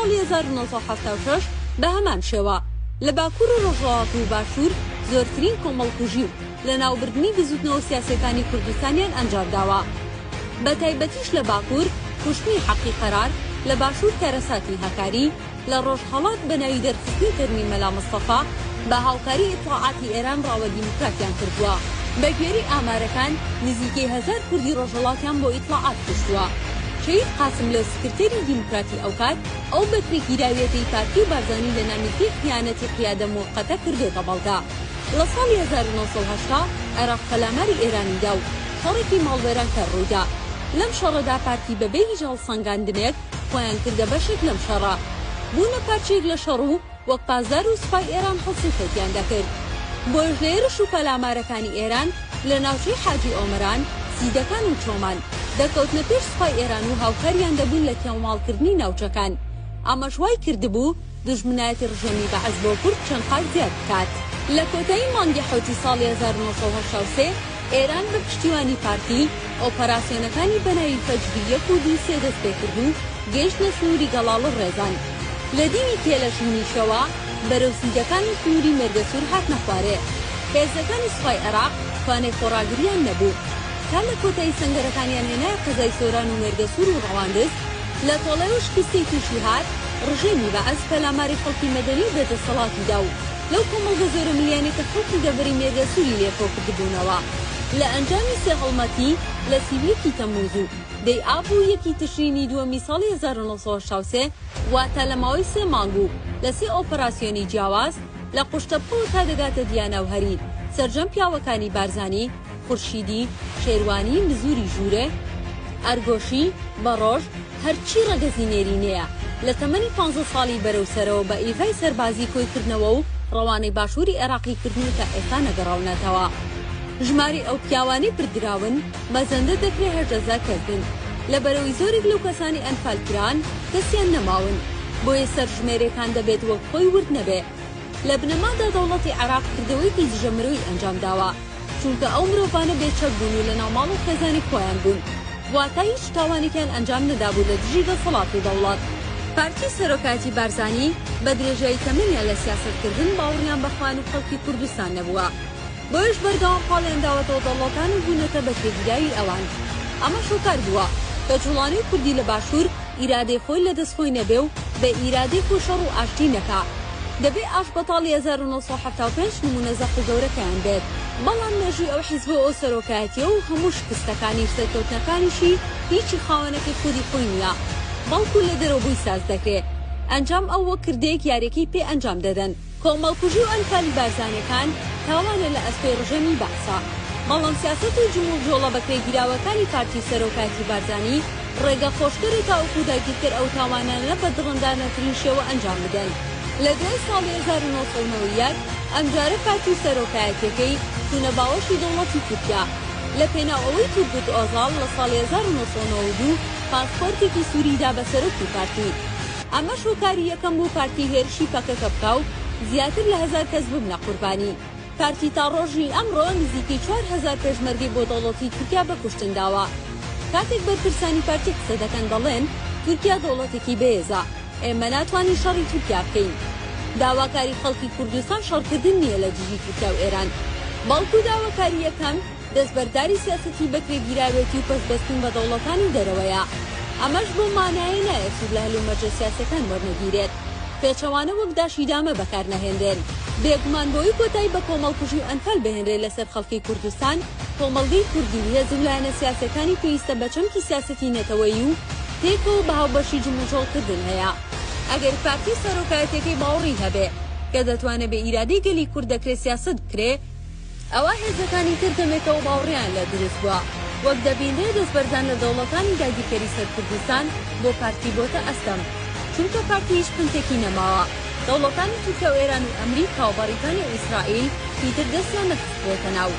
ساڵی 1976 بە هەمان شێوە لە باکوور و ڕۆژهەڵات و باشوور زۆرترین کۆمەڵکوژی و لە ناوبردنی بزوتنەوە سیاسەتانی کوردستانیان ئەنجامداوە. بە تایبەتیش لە باکوور کوشتنی حەقی قەرار، لە باشوور کارەساتی هەکاری، لە ڕۆژهەڵات بە ناوی دەرخستنی تەرمیم مەلا مستەفا بە هاوکاری ئیطلاعاتی ئێران ڕاوە دیموکراتیان کردووە. بە گوێرەی ئامارەکان نزیکەی 1000 کوردی ڕۆژهەڵاتیان بۆ ئیطلاعات کوشتووە. شەهید قاسم لەو سکرتێری دیموکراتی ئەو کات ئەو بەکرێگیراوێتەی پارتی و بارزانی لە نامیتی خیانەتی قیادە موقەتە کردێتە بەڵگا. لە ساڵی 1980 عێراق پەلاماری ئێرانیدا و شەڕێکی ماڵوێران کە ڕوویدا. لەم شەڕەدا پارتی بەبێ هیچ هەڵسەنگاندنێک خۆیان کردە بەشێک لەم شەڕە، بوونە پارچێک لە شەڕ و وەک پازدار و سوپای ئێران هەڵسی خۆیان دەکرد. بۆ ژێرش و پەلامارەکانی ئێران لە ناوچەی حاجی ئۆمەران، سیدەکان و چۆمان دەکەوتنە پێش سوپای ئێران و هاوکاریان دەبوون لە کێوماڵکردنی ناوچەکان. ئەمەش وای کردبوو دژمنایەتی ڕژێمی بەعەز بۆ کورد چەند قات زیاد بکات. لە کۆتایی مانگی حوتی ساڵی 1983 ئێران بە پشتیوانی پارتی ئۆپەراسیۆنەکانی بەناوی فەجری 1 و 2 3 دەست پێ کرد و گەیشتنە سنووری گەڵاڵ و ڕێزان. لە دیوی تێلەشینیشەوە بەرەو سیدەکان و سنووری مێردەسوور هاتنە خوارێ. هێزەکانی سوپای عێراق توانای خۆڕاگریان نەبوو. تا لە کۆتایی سەنگەرەکانیان هێنایە قەزای سۆران و مێردەسوور و ڕەواندز، لە تۆڵەی شکستی تووشی هات ڕژێمی بەعەز پەلاماری خەڵکی مەدەنی بێدەسەڵاتیدا و لەو کۆمەڵگە زۆرە ملیانێکە خەڵکی دەبەری مێردەسووری لێکۆ کردبوونەوە. لە ئەنجامی سێ هەڵمەتی لە 31 تەمموز و دەی ئاب و 1 تشرینی دووەمی ساڵی 1963 واتە لە ماوەی 3 مانگ و لە 3 ئۆپەراسیۆنی جیاواز لە قوشتەپۆ تا دەگاتە دیانە و هەریر سەرجەم پیاوەکانی بارزانی، خورشیدی، شێروانی، مزوری ژوورێ، ئەرگۆشی، بەڕۆژ هەرچی ڕەگەزینێرینەیە لە تەمەنی 15 ساڵی بەرەوسەرەوە بە ئیڤای سەربازی کۆیکردنەوە و ڕەوانەی باشووری عێراقی کردن کە ئێستا نەگەڕاونەتەوە. ژماری ئەو پیاوانەی بردراون بەزەندە دەکرێت 10,000 کەس بن. لە بەرەوەی زۆرێک لەو کەسانی ئەنفالکران کەسیان نەماون، بۆیە سەرژمێرەکان دەبێت وەک خۆی ورد نەبێ. لە بنەمادا دەوڵەتی عێراق کردەوەیکی دژەمرۆی ئەنجام داوە، چونکە ئەو مرۆڤانە بێچەک بوون و لە ناوماڵ و خێزانی خۆیان بوون، واتە هیچ تاوانێکیان ئەنجام نەدابوو لە دژی دەسەڵات و دەوڵەت. پارتی سەرۆکاتی بارزانی بە درێژایی تەمەنیان لە سیاسەتکردن باوەڕیان بە خوان و خەڵکی کوردستان نەبووە، بۆیش بەردەوام پاڵیان داوەتەوە دەوڵەتان و بوونەتە بەکرێگیراوی ئەوان. ئەمە شۆکار بووە کە جوڵانەی کوردی لە باشوور ئیرادەی خۆی لە دەستخۆی نەبێ و بە ئیرادەی خۆشەڕ و ئاشتی نەکا. دەبێ ئاش بەتاڵی 1975 نمونە زەق و گەورەکەیان بێت، بەڵام مێژووی ئەو حیزبە ئەو سەرۆکایەتیە و هەموو شکستەکانی سەرکەوتنەکانیشی هیچی خاوەنەکەی خودی خۆی نییە، بەڵکو لە دەرەوەبووی ساز دەکرێت. ئەنجام ئەو وەک کردەیەک یارێکی پێ ئەنجام دەدەن. کۆمەڵکوژی و ئەنفالی بارزانەکان تاوانە لە ئەسپەی ڕژەمی بەعسا، بەڵام سیاسەت و جمهور جۆڵە بەکرێگیراوەکانی پارتی سەرۆکاتی بارزانی ڕێگە خۆشکەری تاوەکو داگیرکرد ئەو تاوانانە بە دڕندانەترین شێوە ئەنجام بدەن. لە دوای ساڵی 1991 ئەمجارە پارتی سەرۆکایەتەکەی چوونە باوەشی دەوڵەتی تورکیا. لە پێناوەوەی تورکوت ئۆزاڵ لە ساڵی 1992 پاسپۆرتێکی سووریدا بە سەرۆکی پارتی. ئەمە شۆکاری یەکەم بوو پارتی هێرشی پەکەکە بکە و زیاتر لە 1000 کەس ببنە قوربانی. پارتی تا ڕۆژی ئەمڕۆ نزیکەی 4000 پێشمەرگەی بۆ دەوڵەتی تورکیا بەکوشتن داوە. کاتێک بەرپرسانی پارتی قسە دەکەن دەڵێن تورکیا دەوڵەتێکی بەهێزە، ئێمە ناتوانین شەڕی تورکیا بکەین. داواکاری خەڵکی کوردستان شەڕکردن نییە لە دژی تورکیا و ئێران، بەڵکو داواکاری یەکەم دەستبەرداری سیاسەتی بەکرێگیراوێتی و پەسبەستن بە دەوڵەتانی دەرەوەیە. ئەمەش بۆ مانایە نایە سوود لە هەلومەرجە سیاسەکان وەرنەگیرێت، پێچەوانە وەک داشیدامە بەکار نەهێنرێن. بێگومان بۆی کۆتایی بە کۆمەڵکوژی و ئەنفال بهێنرێت لەسەر خەڵکی کوردستان، کۆمەڵگەی کوردی هێز و لایەنە سیاسەکانی پێویستە بە چەمکی سیاسەتی نەتەوەیی و تێکەوە بە هاوبەشی جموجۆڵکردن هەیە. ئەگەر پارتی سەرۆکایەتەکەی باوەڕی هەبێ کە دەتوانێت بە ئیرادەی گەلی کورد دەکرێت سیاسەت بکرێ، ئەوە هێزەکانی تر دەمێتەوە باوەڕیان لە دروست بووە، وەک دەبینرێت دەستبەردان لە دەوڵەتانی داگیرکەری سەر کوردستان بۆ پارتی بۆتە ئەستەم، چونکە پارتی هیچ پنتێکی نەماوە. دەوڵەتانی تورکیا و ئێران و ئەمریکا و بەریتانیا و ئیسرائیل هیتر دەستیان نەخستبووەتە ناو،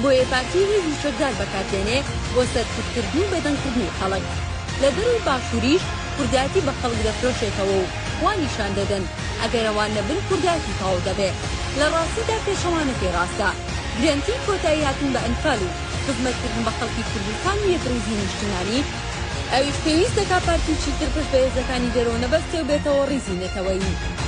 بۆیە پارتی هێزی شەردار بەکاردێنێ بۆ سەرکوتکردن و بەدەنگکردنی خەڵک. لە دەروی باشووریش کوردایەتی بە خەڵک دەفرۆشێتەوە و وانیشان دەدەن ئەگەر ئەوان نەبن کوردایەتی تەواو دەبێت. لە ڕاستیدا پێشەوانەکەی ڕاستە، گرنگترین کۆتایی هاتن بە ئەنفال و خزمەتکردن بە خەڵکی کوردستان و یەکڕێزی نیشتیمانی ئەویش پێویستەکە پارتیی تر پشت بە هێزەکانی دەرەوە نەبەستێ و بێتەوە ڕیزی نەتەوەیی.